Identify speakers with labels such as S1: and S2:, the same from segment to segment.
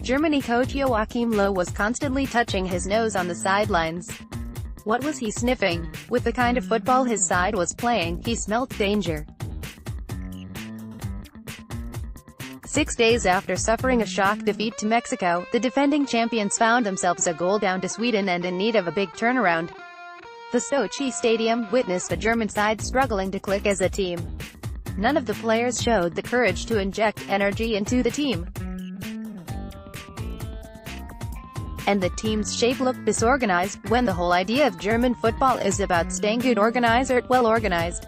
S1: Germany coach Joachim Loew was constantly touching his nose on the sidelines. What was he sniffing? With the kind of football his side was playing, he smelt danger. 6 days after suffering a shock defeat to Mexico, the defending champions found themselves a goal down to Sweden and in need of a big turnaround. The Sochi Stadium witnessed the German side struggling to click as a team. None of the players showed the courage to inject energy into the team. And the team's shape looked disorganized, when the whole idea of German football is about staying good organized or well organized.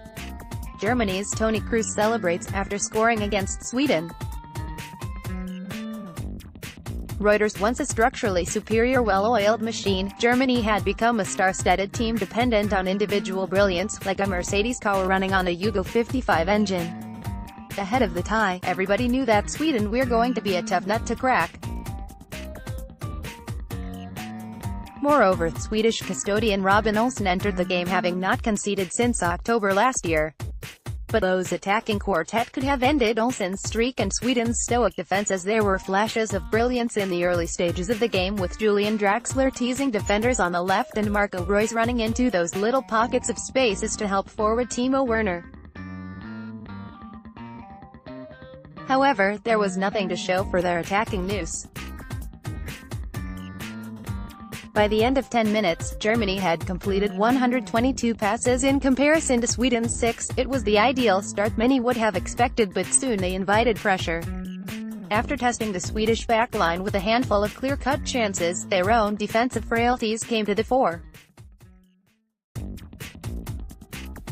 S1: Germany's Toni Kroos celebrates after scoring against Sweden. Reuters: once a structurally superior well-oiled machine, Germany had become a star-studded team dependent on individual brilliance, like a Mercedes car running on a Yugo 55 engine. Ahead of the tie, everybody knew that Sweden were going to be a tough nut to crack. Moreover, Swedish custodian Robin Olsen entered the game having not conceded since October last year. But Loew's attacking quartet could have ended Olsen's streak and Sweden's stoic defense, as there were flashes of brilliance in the early stages of the game, with Julian Draxler teasing defenders on the left and Marco Reus running into those little pockets of spaces to help forward Timo Werner. However, there was nothing to show for their attacking nous. By the end of 10 minutes, Germany had completed 122 passes in comparison to Sweden's 6. It was the ideal start many would have expected, but soon they invited pressure. After testing the Swedish backline with a handful of clear-cut chances, their own defensive frailties came to the fore.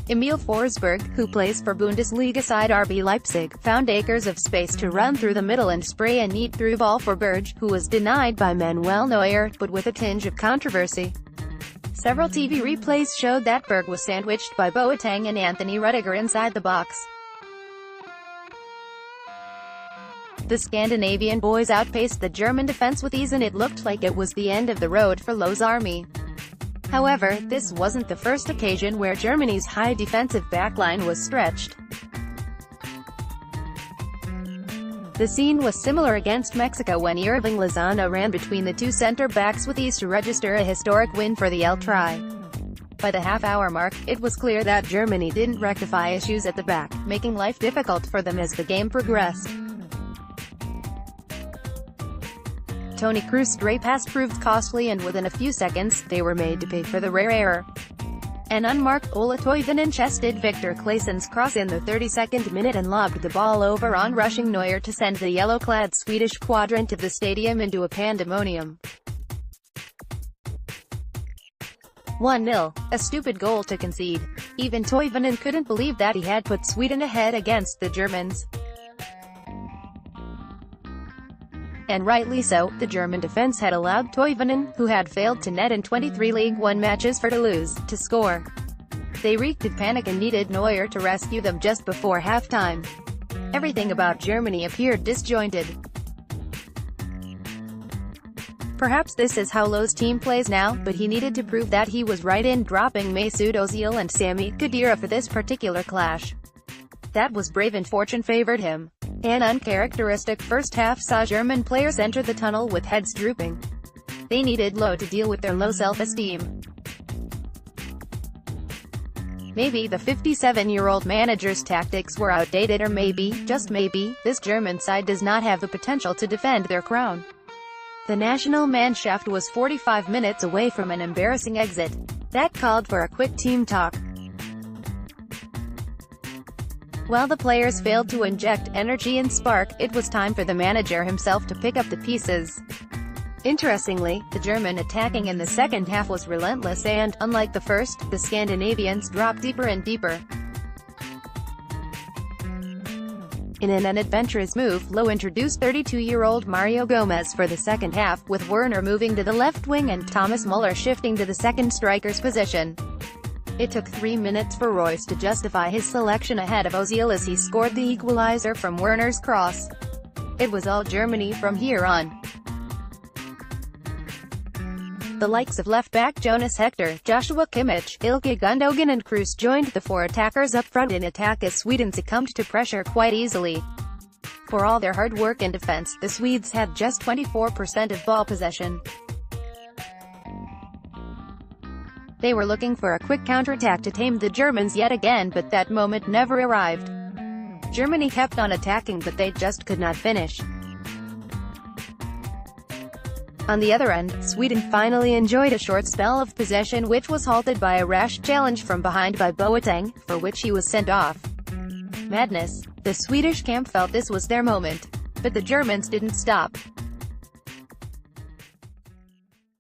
S1: Emil Forsberg, who plays for Bundesliga side RB Leipzig, found acres of space to run through the middle and spray a neat through ball for Berge, who was denied by Manuel Neuer, but with a tinge of controversy. Several TV replays showed that Berge was sandwiched by Boateng and Anthony Rudiger inside the box. The Scandinavian boys outpaced the German defense with ease, and it looked like it was the end of the road for Loew's army. However, this wasn't the first occasion where Germany's high defensive backline was stretched. The scene was similar against Mexico when Irving Lozano ran between the two center-backs with ease to register a historic win for the El Tri. By the half-hour mark, it was clear that Germany didn't rectify issues at the back, making life difficult for them as the game progressed. Toni Kroos' stray pass proved costly, and within a few seconds, they were made to pay for the rare error. An unmarked Ola Toivonen chested Victor Claessen's cross in the 32nd minute and lobbed the ball over on rushing Neuer to send the yellow-clad Swedish quadrant of the stadium into a pandemonium. 1-0. A stupid goal to concede. Even Toivonen couldn't believe that he had put Sweden ahead against the Germans. And rightly so. The German defense had allowed Toivonen, who had failed to net in 23 League One matches for Toulouse, to score. They reeked of panic and needed Neuer to rescue them just before halftime. Everything about Germany appeared disjointed. Perhaps this is how Loew's team plays now, but he needed to prove that he was right in dropping Mesut Ozil and Sami Khedira for this particular clash. That was brave, and fortune favored him. An uncharacteristic first half saw German players enter the tunnel with heads drooping. They needed Loew to deal with their low self-esteem. Maybe the 57-year-old manager's tactics were outdated, or maybe, just maybe, this German side does not have the potential to defend their crown. The national Mannschaft was 45 minutes away from an embarrassing exit. That called for a quick team talk. While the players failed to inject energy and spark, it was time for the manager himself to pick up the pieces. Interestingly, the German attacking in the second half was relentless and, unlike the first, the Scandinavians dropped deeper and deeper. In an unadventurous move, Loew introduced 32-year-old Mario Gomez for the second half, with Werner moving to the left wing and Thomas Muller shifting to the second striker's position. It took 3 minutes for Reus to justify his selection ahead of Ozil as he scored the equalizer from Werner's cross. It was all Germany from here on. The likes of left-back Jonas Hector, Joshua Kimmich, Ilkay Gundogan and Kroos joined the four attackers up front in attack as Sweden succumbed to pressure quite easily. For all their hard work in defense, the Swedes had just 24% of ball possession. They were looking for a quick counterattack to tame the Germans yet again, but that moment never arrived. Germany kept on attacking, but they just could not finish. On the other end, Sweden finally enjoyed a short spell of possession, which was halted by a rash challenge from behind by Boateng, for which he was sent off. Madness. The Swedish camp felt this was their moment. But the Germans didn't stop.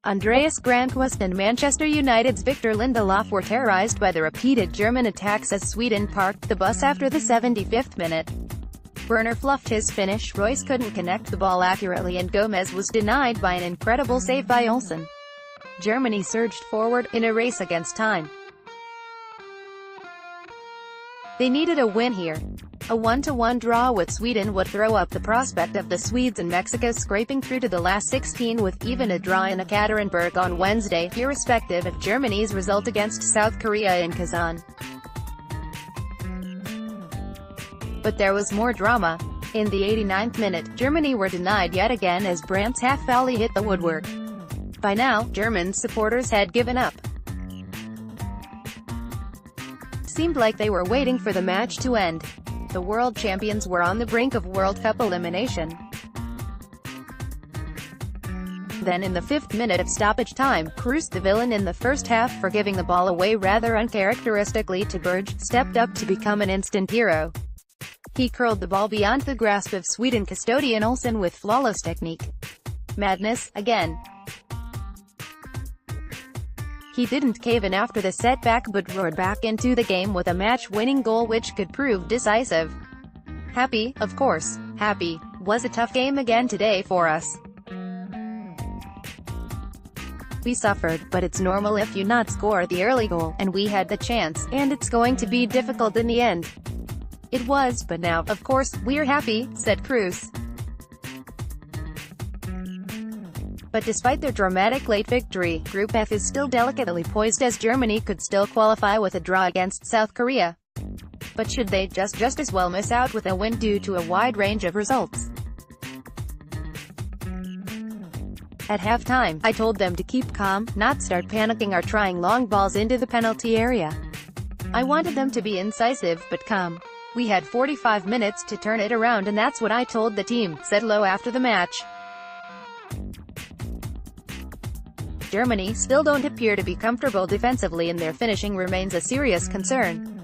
S1: Andreas Granqvist and Manchester United's Victor Lindelof were terrorised by the repeated German attacks as Sweden parked the bus after the 75th minute. Werner fluffed his finish, Royce couldn't connect the ball accurately, and Gomez was denied by an incredible save by Olsen. Germany surged forward, in a race against time. They needed a win here. A 1-1 draw with Sweden would throw up the prospect of the Swedes and Mexico scraping through to the last 16 with even a draw in Ekaterinburg on Wednesday, irrespective of Germany's result against South Korea in Kazan. But there was more drama. In the 89th minute, Germany were denied yet again as Brandt's half-volley hit the woodwork. By now, German supporters had given up. Seemed like they were waiting for the match to end. The world champions were on the brink of World Cup elimination. Then in the 5th minute of stoppage time, Kroos, the villain in the first half for giving the ball away rather uncharacteristically to Berge, stepped up to become an instant hero. He curled the ball beyond the grasp of Sweden custodian Olsen with flawless technique. Madness, again. He didn't cave in after the setback but roared back into the game with a match-winning goal which could prove decisive. Happy, of course. Happy. Was a tough game again today for us. We suffered, but it's normal if you not score the early goal, and we had the chance, and it's going to be difficult in the end. It was, but now, of course, we're happy, said Kroos. But despite their dramatic late victory, Group F is still delicately poised as Germany could still qualify with a draw against South Korea. But should they just as well miss out with a win due to a wide range of results? At halftime, I told them to keep calm, not start panicking or trying long balls into the penalty area. I wanted them to be incisive, but calm. We had 45 minutes to turn it around and that's what I told the team, said Loew after the match. Germany still don't appear to be comfortable defensively and their finishing remains a serious concern.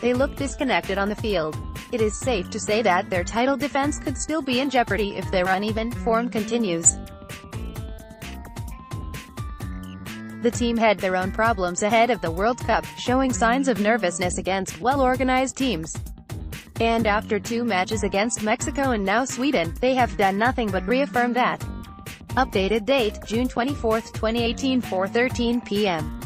S1: They look disconnected on the field. It is safe to say that their title defense could still be in jeopardy if their uneven form continues. The team had their own problems ahead of the World Cup, showing signs of nervousness against well-organized teams. And after 2 matches against Mexico and now Sweden, they have done nothing but reaffirm that. Updated date, June 24, 2018, 4:13 p.m.